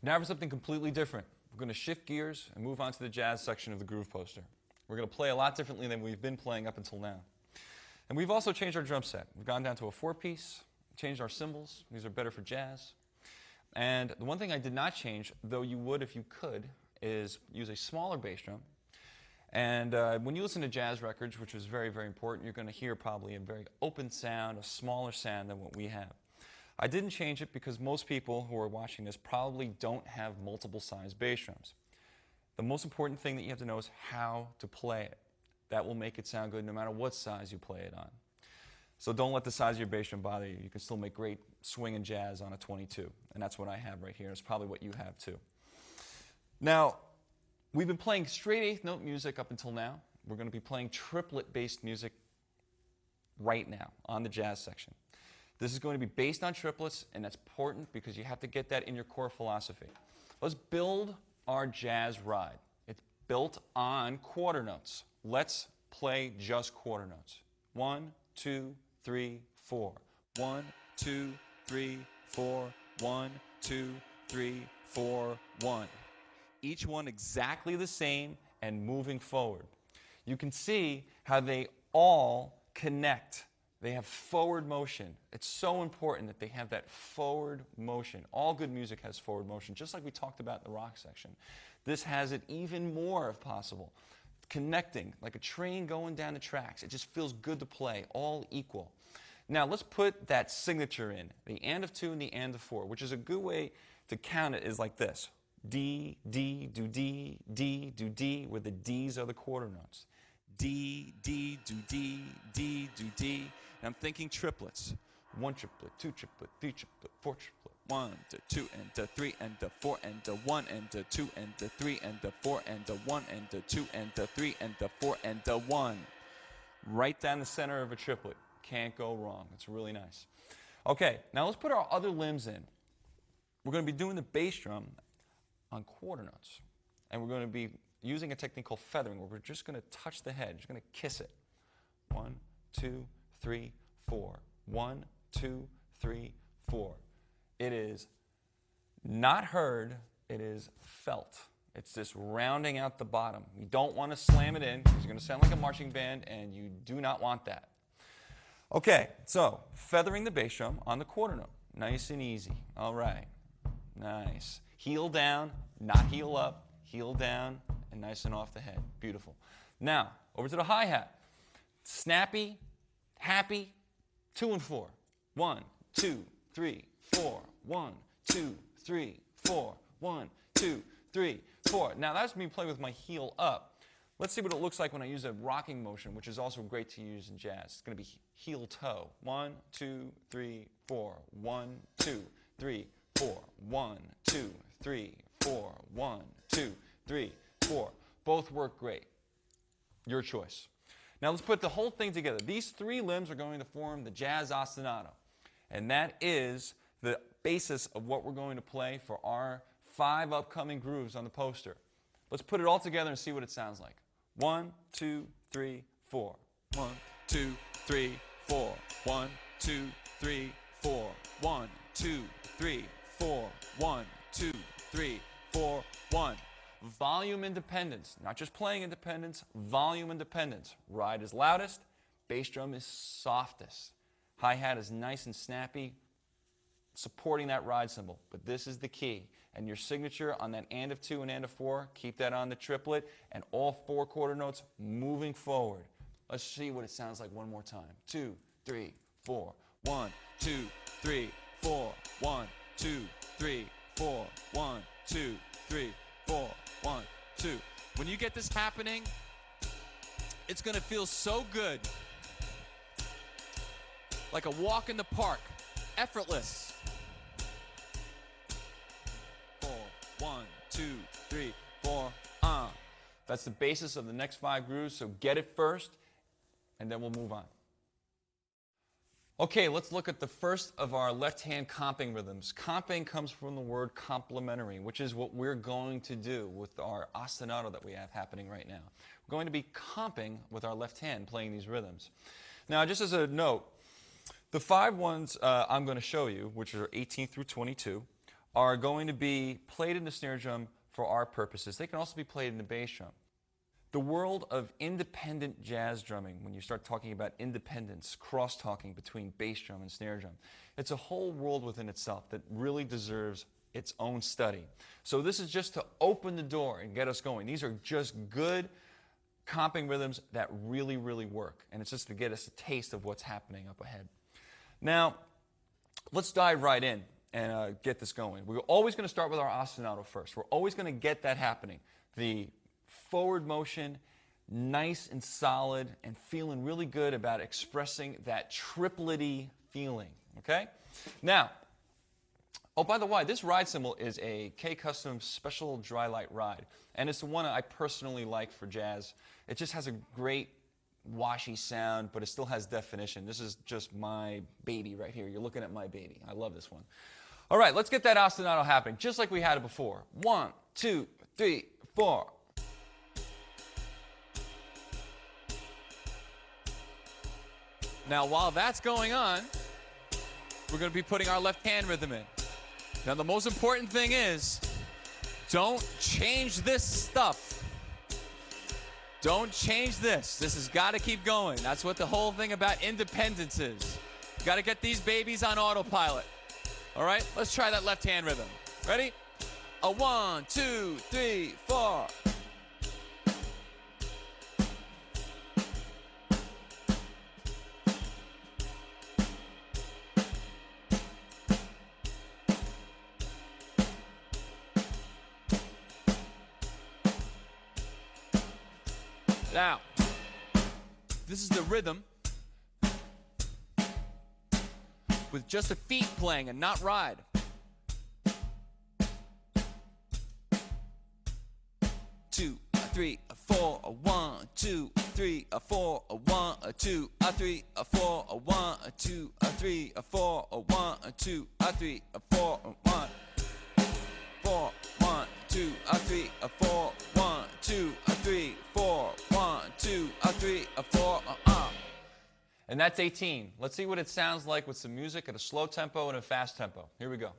Now for something completely different. We're going to shift gears and move on to the jazz section of the groove poster. We're going to play a lot differently than we've been playing up until now. And we've also changed our drum set. We've gone down to a 4-piece, changed our cymbals. These are better for jazz. And the one thing I did not change, though you would if you could, is use a smaller bass drum. And when you listen to jazz records, which is very, very important, you're going to hear probably a very open sound, a smaller sound than what we have. I didn't change it because most people who are watching this probably don't have multiple size bass drums. The most important thing that you have to know is how to play it. That will make it sound good no matter what size you play it on. So don't let the size of your bass drum bother you. You can still make great swing and jazz on a 22. And that's what I have right here. It's probably what you have too. Now, we've been playing straight eighth note music up until now. We're going to be playing triplet-based music right now on the jazz section. This is going to be based on triplets, and that's important because you have to get that in your core philosophy. Let's build our jazz ride. It's built on quarter notes. Let's play just quarter notes. 1, 2, 3, 4. 1, 2, 3, 4. 1, 2, 3, 4, 1. Each one exactly the same and moving forward. You can see how they all connect. They have forward motion. It's so important that they have that forward motion. All good music has forward motion, just like we talked about in the rock section. This has it even more if possible. Connecting, like a train going down the tracks. It just feels good to play, all equal. Now let's put that signature in, the and of 2 and the and of 4, which is a good way to count it is like this. D, D, do D, D, do D, where the D's are the quarter notes. D, D, do D, D, do D. And I'm thinking triplets. 1 triplet, 2 triplet, 3 triplet, 4 triplet. 1 to 2 and to 3 and to 4 and to 1 and to 2 and to 3 and to 4 and to 1 and to 2 and to 3 and to 4 and to 1. Right down the center of a triplet. Can't go wrong. It's really nice. Okay, now let's put our other limbs in. We're going to be doing the bass drum on quarter notes. And we're going to be using a technique called feathering, where we're just going to touch the head, just going to kiss it. 1, 2, 3, 4. 1, 2, 3, 4. It is not heard, it is felt. It's just rounding out the bottom. You don't want to slam it in, because you're going to sound like a marching band, and you do not want that. Okay, so feathering the bass drum on the quarter note. Nice and easy. All right. Nice. Heel down, not heel up, heel down, and nice and off the head. Beautiful. Now, over to the hi-hat. Snappy, happy, 2 and 4. 1, 2, 3, 4. 1, 2, 3, 4. 1, 2, 3, 4. Now that's me playing with my heel up. Let's see what it looks like when I use a rocking motion, which is also great to use in jazz. It's going to be heel toe. 1, 2, 3, 4. 1, 2, 3, 4. 1, 2, 3, 4. 1, 2, 3, 4. Both work great. Your choice. Now let's put the whole thing together. These 3 limbs are going to form the jazz ostinato. And that is the basis of what we're going to play for our 5 upcoming grooves on the poster. Let's put it all together and see what it sounds like. 1, 2, 3, 4. 1, 2, 3, 4. 1, 2, 3, 4. 1, 2, 3, 4. 1, 2, 3, 4. 1. Volume independence, not just playing independence, volume independence. Ride is loudest, bass drum is softest. Hi-hat is nice and snappy, supporting that ride cymbal. But this is the key. And your signature on that and of 2 and and of 4, keep that on the triplet, and all 4 quarter notes moving forward. Let's see what it sounds like one more time. 2, 3, 4. 1, 2, 3, 4. 1, 2, 3, 4. 1, 2, 3, 4. 1, 2. When you get this happening, it's going to feel so good. Like a walk in the park. Effortless. 4, 1, 2, 3, 4. That's the basis of the next 5 grooves, so get it first, and then we'll move on. Okay, let's look at the first of our left-hand comping rhythms. Comping comes from the word complementary, which is what we're going to do with our ostinato that we have happening right now. We're going to be comping with our left hand, playing these rhythms. Now, just as a note, the 5 ones I'm going to show you, which are 18 through 22, are going to be played in the snare drum for our purposes. They can also be played in the bass drum. The world of independent jazz drumming, when you start talking about independence, cross-talking between bass drum and snare drum, it's a whole world within itself that really deserves its own study. So this is just to open the door and get us going. These are just good comping rhythms that really, really work. And it's just to get us a taste of what's happening up ahead. Now, let's dive right in and get this going. We're always going to start with our ostinato first. We're always going to get that happening. The forward motion, nice and solid, and feeling really good about expressing that triplet-y feeling, okay? Now, oh, by the way, this ride cymbal is a K-Custom Special Dry Light ride, and it's the one I personally like for jazz. It just has a great washy sound, but it still has definition. This is just my baby right here. You're looking at my baby. I love this one. All right, let's get that ostinato happening, just like we had it before. 1, 2, 3, 4. Now, while that's going on, we're going to be putting our left hand rhythm in. Now, the most important thing is, don't change this stuff. Don't change this. This has got to keep going. That's what the whole thing about independence is. You got to get these babies on autopilot. All right, let's try that left hand rhythm. Ready? 1, 2, 3, 4. Now, this is the rhythm with just the feet playing and not ride. 2, 3, 4, 1, 2, 3, 4, 1, 2, 3, 4, 1, 2, 3, 4, 1, 2, 3, 4, 1, 4, 1, 2, 3, 4, 1, 2, 3, 4, 1, 2, 3, 4. And that's 18. Let's see what it sounds like with some music at a slow tempo and a fast tempo. Here we go.